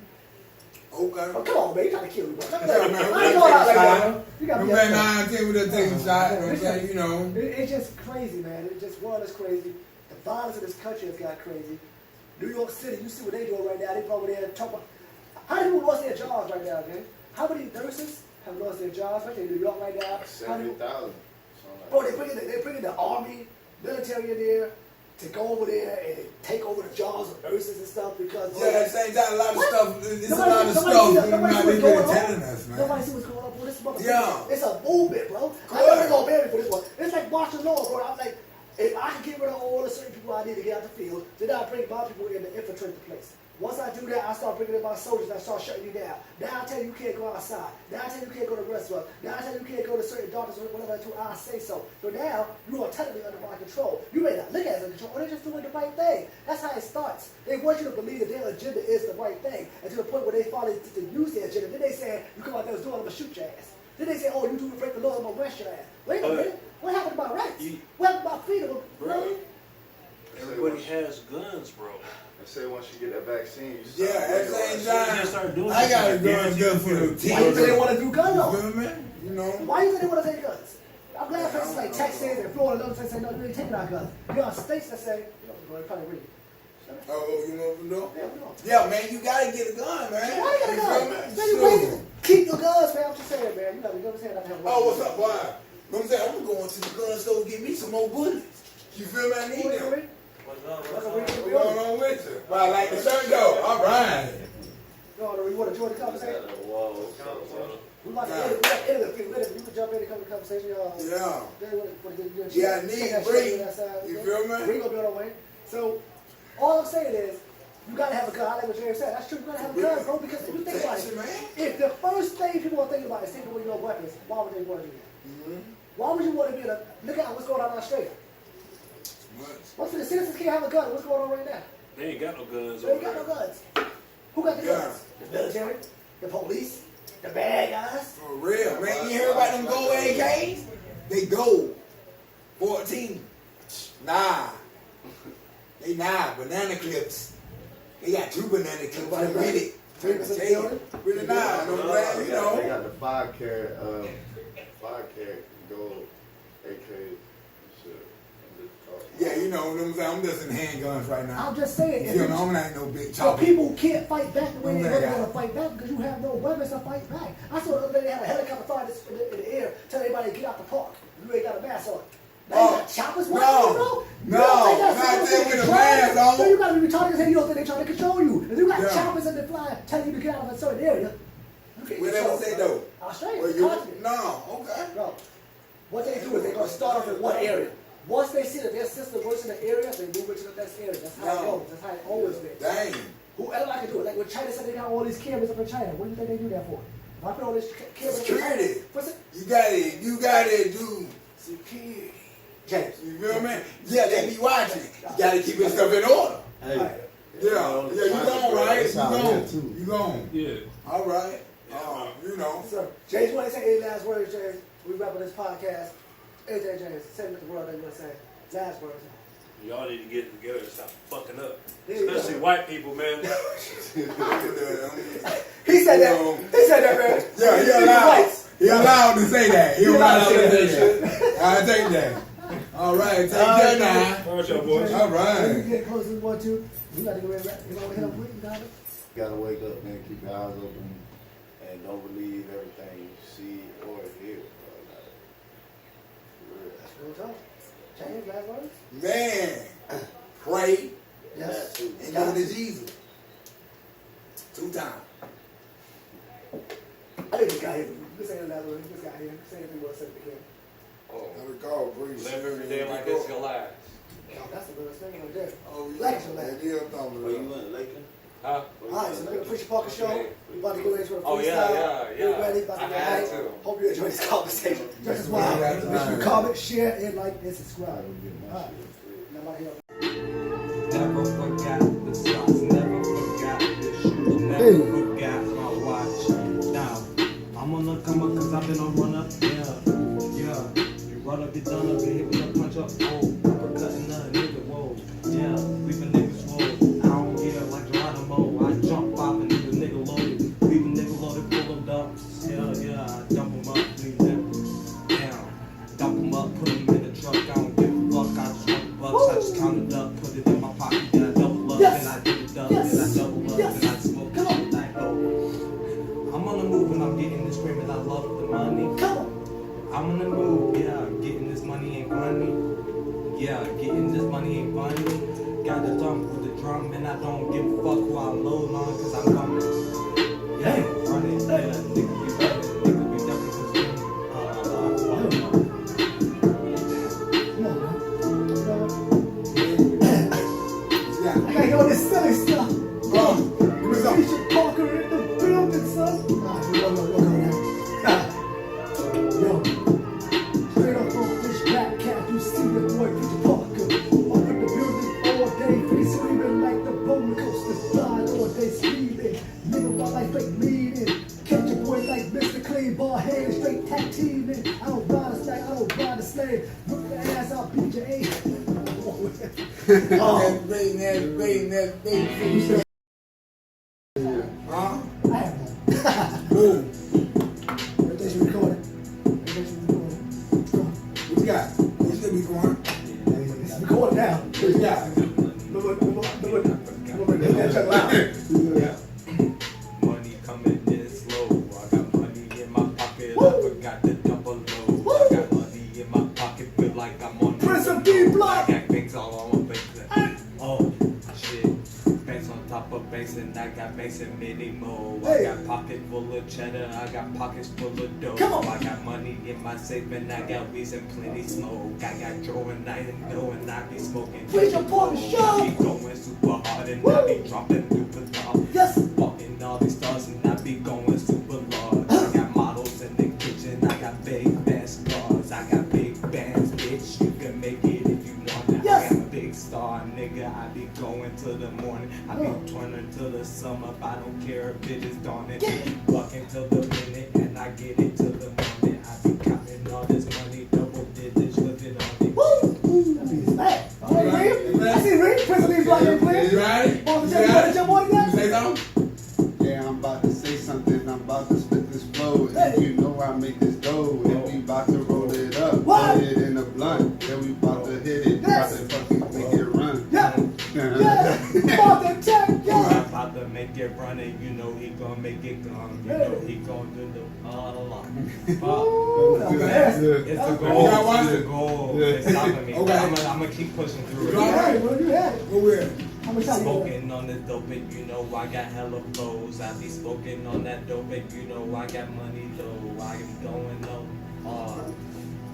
Okay. Oh, come on, man. You trying to kill me, bro. Yeah, man. I ain't going out like that, bro. You got You me bet upset. 9 10 with that taking shot. You know what I'm saying? You know. It's just crazy, man. It's just world is crazy. The violence in this country has got crazy. New York City, you see what they doing right now. They probably there talking about how many people lost their jobs right now, man? How many nurses have lost their jobs, especially in New York right now? How many, 70,000. bro, they bringing the army, military in there to go over there and take over the jobs of nurses and stuff because Yeah, at the same time, a lot of What? stuff. It's a Nobody- lot of nobody stuff see that nobody not see what's even going on. telling us, man. Nobody see what's going on, bro. This is motherfucker. Yeah. It's a movement, bro. I Correct. never gonna bury for this one. It's like martial law, bro. I'm like, if I can get rid of all the certain people I need to get out the field, then I bring my people in to infiltrate the place. Once I do that, I start bringing in my soldiers. I start shutting you down. Now I tell you you can't go outside. Now I tell you you can't go to restaurants. Now I tell you you can't go to certain doctors or whatever until I say so. So now you are technically under my control. You may not look at it as a control, or they're just doing the right thing. That's how it starts. They want you to believe that their agenda is the right thing, and to the point where they finally to use their agenda. Then they say, you come out there and do it, I'm gonna shoot your ass. Then they say, oh, you do break the law, I'm gonna arrest your ass. Wait a minute. What happened to my rights? What happened to my freedom? Bro, everybody has guns, bro. They say once you get that vaccine, you Yeah, at the same time, start doing I got a shit. gun just for the team. Why you think they want to do gun You law? feel me? You know? Why you think they want to take guns? I'm glad places like Texas and Florida and other places say, no, you ain't taking our guns. There are states that say, you know, probably read it. Oh, you know what we know? Yeah, we know. Yeah, man, you gotta get a gun, man. Why you You got a feel gun? me? Man, you Sure. crazy. Keep your guns, man. I'm just saying, man. You know what I'm saying? I have Oh, what's up, boy? What I'm saying, I'm going to the gun store to get me some more bullets. You feel me? I need them. What's up? What's What's going on with you? Well, I like the shirt though. All right. No, you want to join the conversation? Whoa. We about to edit a few minutes. You can jump in and come to the conversation. Yeah. Yeah, I need break. You feel me? We ain't gonna be on our way. So, all I'm saying is, you gotta have a gun. I like what Jerry said. That's true. You gotta have a gun, bro. Because if you think about it, Man. if the first thing people are thinking about is taking away your weapons, why would they want to do that? Why would you want to be in a look at what's going on in Australia? Much. Most of the citizens can't have a gun. What's going on right now? They ain't got no guns They ain't over got no there. guns. Who got the Yeah. guns? The military, the police, the bad guys. For real, man. You heard about them gold AKs? They gold. 14. Nah. They banana clips. They got 2 banana clips. Everybody With it. 3% Tell you, building? really nah, no plan, you They know. got the 5 carat gold AK and shit. Yeah, you know what I'm saying? I'm just in handguns right now. I'm just saying. You if feel you- me? I'm not no big So chopper. people can't fight back the way they Okay, really guys. want to fight back because you have no weapons to fight back. I saw the other day they had a helicopter fly in the air, tell everybody to get out the park. You ain't got a mask on. Now you got choppers watching you, bro? No, You don't think that's not supposed to them be with the controlled? mask on. So you gotta be retarded because you don't think they're trying to control you. If you got Yeah. choppers in the fly telling you to get out of a certain area, you can't What control they say it. though? Australia, Well, you, continent. no, okay. Bro, what they do is they're gonna start off in one area. Once they see that their system works in the area, they move it to the next area. That's how it No. goes. That's how it always been. Dang. Whoever I can do it. Like when China said they got all these cameras up in China, what do you think they do that for? If I put all this cameras Security. What's it? You gotta do Security. James. You feel me? Yeah, they be watching. You gotta keep your stuff in order. Hey, Right. Yeah, you gone, right? You gone. You gone. Yeah. All right. You know. So, James, you want to say any last words, James? We wrap up this podcast. AJ James, say what the world that you want to say. Last words. Y'all need to get it together and stop fucking up. There you go. Especially white people, man. He said that. He said that, man. Yeah, he allowed. He allowed to say that. He allowed to say that. I take that. All right, take care now. All right, y'all boys. All right. You get close to 1, 2. You got to go ahead. You want to hit up with? You got it? You gotta wake up, man. Keep your eyes open, and don't believe everything you see or hear. Real talk. James, last words? Man, pray Yes. and go to Jesus. 2 times. I think this guy here. This ain't the last word. This guy here. Say anything you want to say to the kid. I recall breeze. Live every day like it's your last. Oh, that's the realest thing right there. Oh, yeah. Like your last. Yeah, I'm talking Where you about. went, Lakeland? Huh? Alright, so we're gonna Preacher Parker show. We about to go into a freestyle. Oh, yeah. Get ready, about to I get had hype. to. Hope you enjoyed this conversation. Just as well. Yeah, Make sure you comment, share, and like, and subscribe. Alright. Now, my here. Never forgot the socks, never forgot the shoes, never forgot my watch. Now, I'm on the come up cause I've been on run up, yeah. You run up, you done up, you hit with a punch up, oh, uppercutting a nigga, whoa, yeah, leave a nigga swole. I don't care like Geronimo, I jump off and leave a nigga loaded, leave a nigga loaded full of dumps, yeah, I dump him up, leave them down, dump him up, put him in the truck, I don't give a fuck, I just want the bucks, I just counted up, put it in my pocket, then I double up, Yes. then I did it up, Yes. then I double up, Yes. then I smoke Come on. it like, oh. I'm on the move and I'm getting this screaming, I love the money. Come on. I'm on the move, yeah, getting this money ain't funny. Yeah, getting this money ain't funny. Got the thump with the drum and I don't give a fuck who I load on cause I'm coming. Yeah, running, yeah, nigga be running, nigga be ducking cause Come on, man. Yeah. I gotta hear all this silly stuff. Give me some. Preacher Parker in the building, son. Yo. Straight up on Fish Back Cap, you see the boy Preacher Parker. Up in the building all day, free screaming like the roller coaster. Flying all day speeding. Nigga ride like fake leading. Catch a boy like Mr. Clean, ball head, straight tag teaming. I don't ride a stack, I don't ride a slave. Look at the ass, I'll beat your ass. Oh. That's bait. Huh? I have one. Boom. Everything she recorded. What you got? What you should be going? It's recorded now. What you got? Look, check it out. yeah. Money coming in slow. I got money in my pocket. I forgot the double low. I got money in my pocket. Feel like I'm on Prince of D Block. I got banks all on my face. Oh shit. Banks on top of banks and I got banks in many more. I Hey. got pocket full of cheddar. I got pockets full of dough. Come on. I got money in my safe and I got weeds and plenty smoke. I got Joe and I ain't knowing I be smoking. Preacher Parker I show. be going super hard and I be dropping through the top. Yes. Fucking all these stars and I be going super large. I got models in the kitchen, I got big fast cars, I got big bands, bitch. You can make it if you want. Yes. I got a big star, nigga. I be going to the morning. till the summer. I don't care if it is dawning. Walking till the minute and I get it till the morning. I be counting all this money, double digits, living on it. Woo! That beat is bad. I see Reed, President Black and Clear. You ready? Want to jump on You that? say something? Yeah, I'm about to say something. I'm about to spit this flow. And you know I make this dough. And we about to roll it up. What? Put it in a blunt. Then we about to hit it. Yes. About to fucking make it run. Yeah. Yeah. About to check, I'm yeah. about to make it run and you know he gonna make it gone. You know he gonna do the lot. Ooh, that was nasty. It's the goal. You got one? It's the goal. It's stopping me. Okay. I'm gonna keep pushing through You it. had it, bro. You had it. Go with it. How much time you got? Smoking on this dope, and you know I got hella flows. I be smoking on that dope, and you know I got money though. I am going low.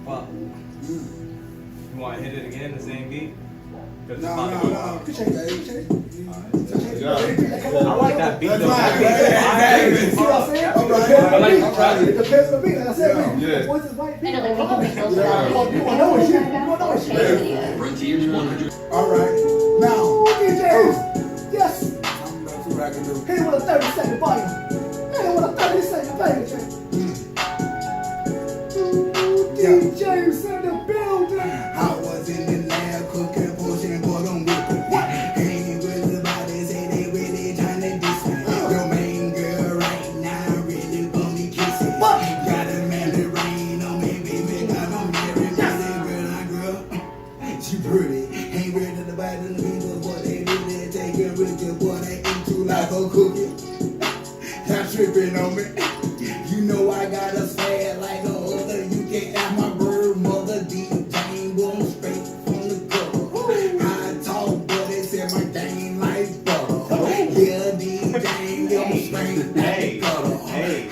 Fuck. You wanna hit it again, the same beat? Cause it's No, about to no, go no. on. You change it. You change it. Yeah. I like that beat That's though. fine. That beat is fire. See what I'm saying? All right. It I like depends on the beat. It depends on the beat. Like I said, Yeah. man. Yeah. Once it's right beat, I know, like, we can make those you wanna know it's shit. You wanna know it's shit. Frontier's 100. All right. Now, DJs. Yes. I'm gonna see what I can do. Hit it with a 30-second volume. Hit it with a 30-second baby track. DJs in the building. I was in the lab cooking potion, but I'm whipping. Hanging with the body, say they really trying to diss me. Your main girl right now really gonna kiss it. What? Got a man that rain on me, baby. Got a married girl, she pretty. Ain't ready to bite in the people, but they really take it with you. Boy, they eat you like a cookie. Y'all tripping on me. You know I got a sad like a other. You can't have my bird mother. DJ going straight from the gutter. I talk, but they said my game like butter. Yeah, DJ going straight like gutter.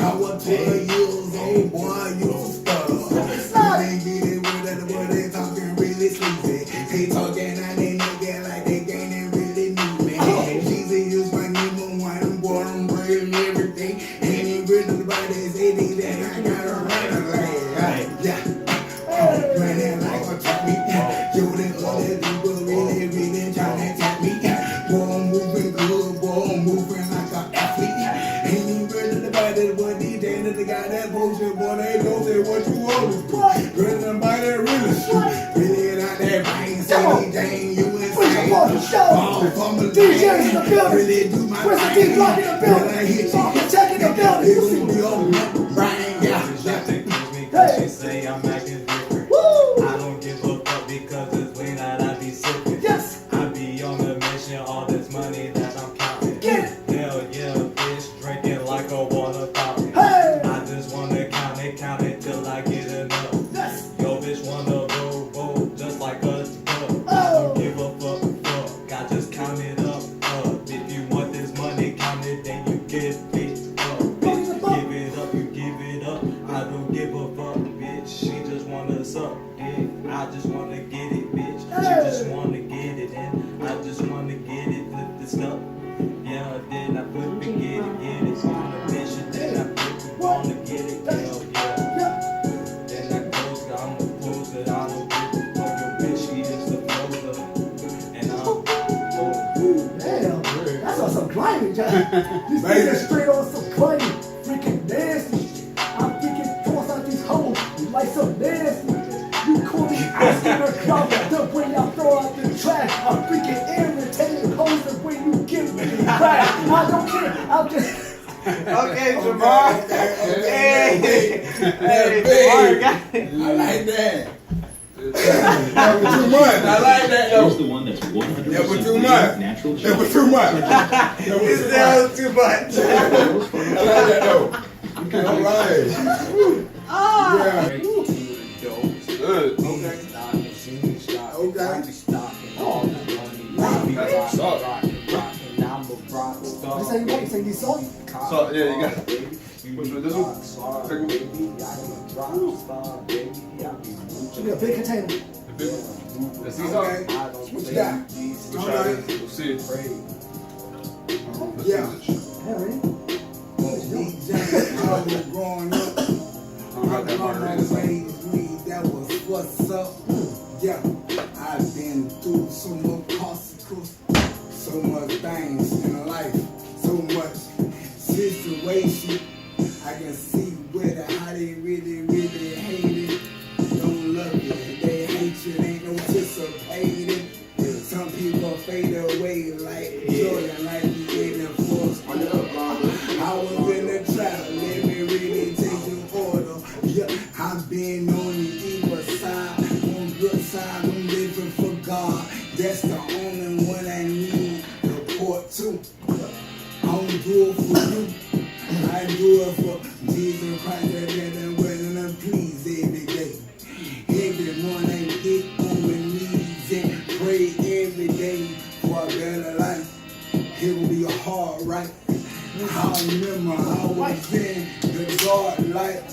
I was 12 years old, boy, you a stutter. You ain't get it with that, boy, they talking really sleazy. They talking and they nigga like they gaining really new man. Jesus is my number one, boy, I'm bringing everything. Ain't really nobody say that I got a right. Yeah, I'm running like a trappy. You the other people really trying to tap me. Boy, I'm moving good, boy, I'm moving like an athlete. Ain't really nobody but DJ that got that bullshit, boy, they don't say what you want to do. Really nobody really shoot. Really not that brain, say DJ, you insane. All from the DJs in the building. Really do my President thing. Block in the building. Talking check in the building. You see me. Brian, yeah. She say I'm acting different. Woo! I don't give a fuck because it's lean that I be sipping. Yes. I be on the mission, all this money that I'm counting. Get it. Hell yeah, bitch, drinking like a water fountain. Hey. I just wanna count it till I get enough. Yes. Yo, bitch wanna roll, just like a duck. I Oh. don't give a fuck. I just count it up. If you want this money, count it, then you get it up. Bitch, give it up, you give it up. I don't give a fuck, bitch. She just wanna suck dick. I just wanna get it, bitch. She just wanna get it, and I just wanna get it. Flip the stuff. Yeah, then I flip it, get it on the mission. Then I flip it, wanna get it, hell yeah. Then I close it, I'ma close it. I don't give a fuck, your bitch, she is the closer. And I'm Damn. That's on some grimy, John. These niggas straight on some grimy, freaking nasty shit. I'm freaking toss out these hoes like some nasty shit. You call me asking her club the way I throw out the trash. I'm freaking irritated hoes the way you give me crash. I don't care. I'm just. okay, Jamar. Hey, Jamar got it. I like that. That was too much. I like that. Here's the one that's 100% That was too much. natural That was too much. That was too much. Too much. I like that though. All right. Yeah. Good. You say what? You say these songs? So, yeah, you got which one? This one? Second Should be a big container. The big one. The sea song? Okay. What you got? We'll All try right. this. We'll see. Let's Yeah. see this. Yeah, right? DJ, I was growing up. My mama raised me. That was what's up. Yeah, I've been through so much obstacles, so much things in life. situation. I can see how they really, really hate it. Don't love it, they hate you, ain't no anticipating. Some people fade away like Jordan, like he in the force. I was in the trap, let me really take the order. Yeah, I've been on the evil side, on good side, I'm living for God. That's the only one I need report to. I don't do it for you, I do it for Jesus Christ, and when I'm pleased every day. Every morning I get on my knees and pray every day for a better life. It will be hard, right? I remember I was in the dark light.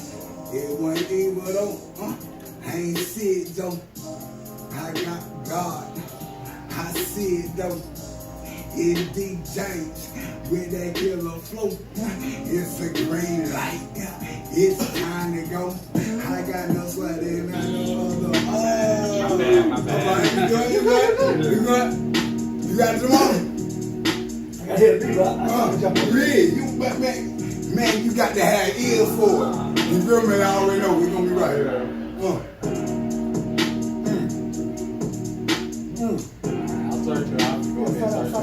It wasn't evil though. I ain't see it though. I got God. I see it though. It's deep James with that killer flow. It's a green light. It's time to go. I got no sweat in My bad. You good? You got it tomorrow? I got hit a beat, Man, you got to have ears for it. You feel me? I already know we're gonna be right here. I'll search it out.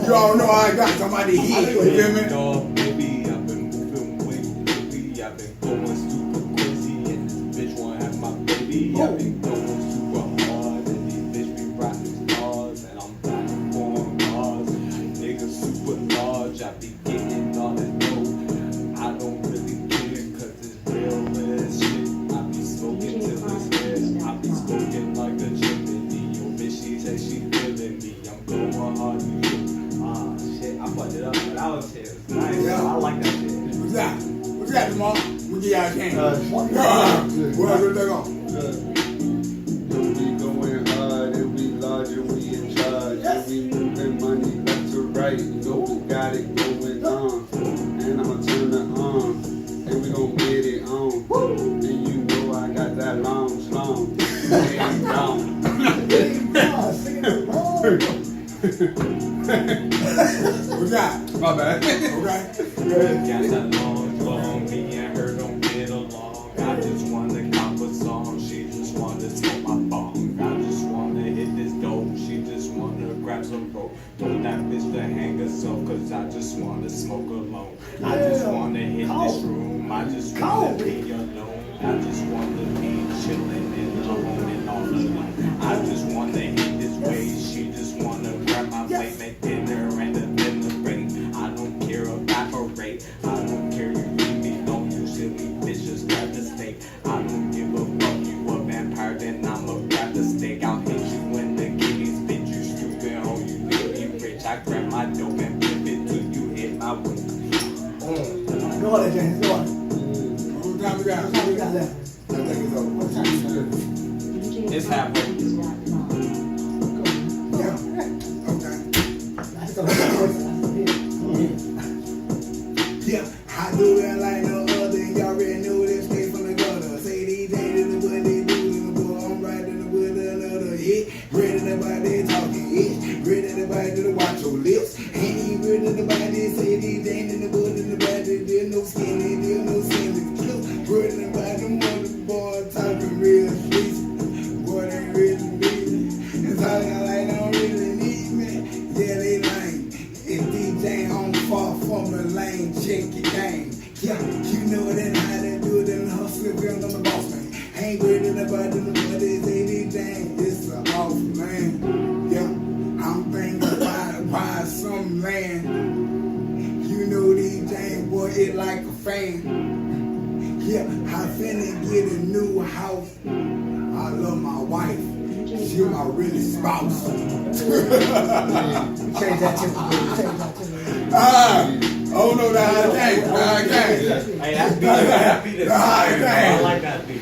You all know I got somebody here. You feel me? Dog, baby, I've been moving way, baby. I've been going super crazy, and this bitch wanna have my baby. I've been going super hard, and these bitch be rocking stars, and I'm rocking foreign cars. Niggas super large, I be getting all this dough. I don't really care, cause it's real as shit. I be smoking till it's red, I be smoking like a chimney. Your bitch, she say she feeling me, I'm going hard to you. Shit, I fucked it up, but I was shit. Nice. Yeah. I like that shit. What's that? What's that tomorrow? We'll get y'all a can. Where's they go? We going hard and we large and we in charge. And we moving money left to right. You know we got it going on. And I'ma turn it on. And we gon' get it on. And you know I got that long slong. And down. What's that? My bad. Okay. Got that long, me and her don't get along. I just wanna cop a song, she just wanna smoke my bong. I just wanna hit this dope, she just wanna grab some rope. Told that bitch to hang herself, cause I just wanna smoke alone. I just wanna hit this room, I just wanna be alone. I just wanna be chillin' in the home and all alone. I just wanna hit this way, she just wanna grab my plate, make dinner and a deliberate. I don't care about her rate, I don't care you leave me alone, you silly bitch, just grab the steak. I don't give a fuck, you a vampire, then I'ma grab the steak. I'll hit you in the kidneys, bitch, you stupid hoe, you think me rich. I grab my dope and flip it till you hit my way. Go on, James, go on. What time we got? What time we got left? I think it's over. What time is it? It's halfway. Yeah. Okay. I just don't Yeah, I do it like no other. Y'all already know this straight from the gutter. Say these ain't in the wood, they do in the boy. I'm right in the wood, another hit. Ready to nobody talking hit. Ready to nobody to watch your lips. Ain't even ready to nobody say these ain't in the wood, in the body. There's no skin, there's no skin to kill. Ready to nobody, them mother boy talking real streets. Boy, they really need me. And talking like they don't really need me. Yeah, they lame. If DJ on far from the lane, check your game. Yeah, you know that how they do it in the hustle, girl, I'm the boss man. Ain't worried about the nobody say anything. It's an off man. Yeah, I'm thinking about buy some land. You know DJ boy, it like a fan. Yeah, I finna get a new house. I love my wife. She my really spouse. Change that to I don't know that how it came. How it came. Hey, that beat is I like that beat.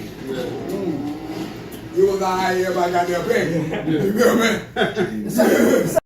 You was all right, everybody got their opinion. You feel me?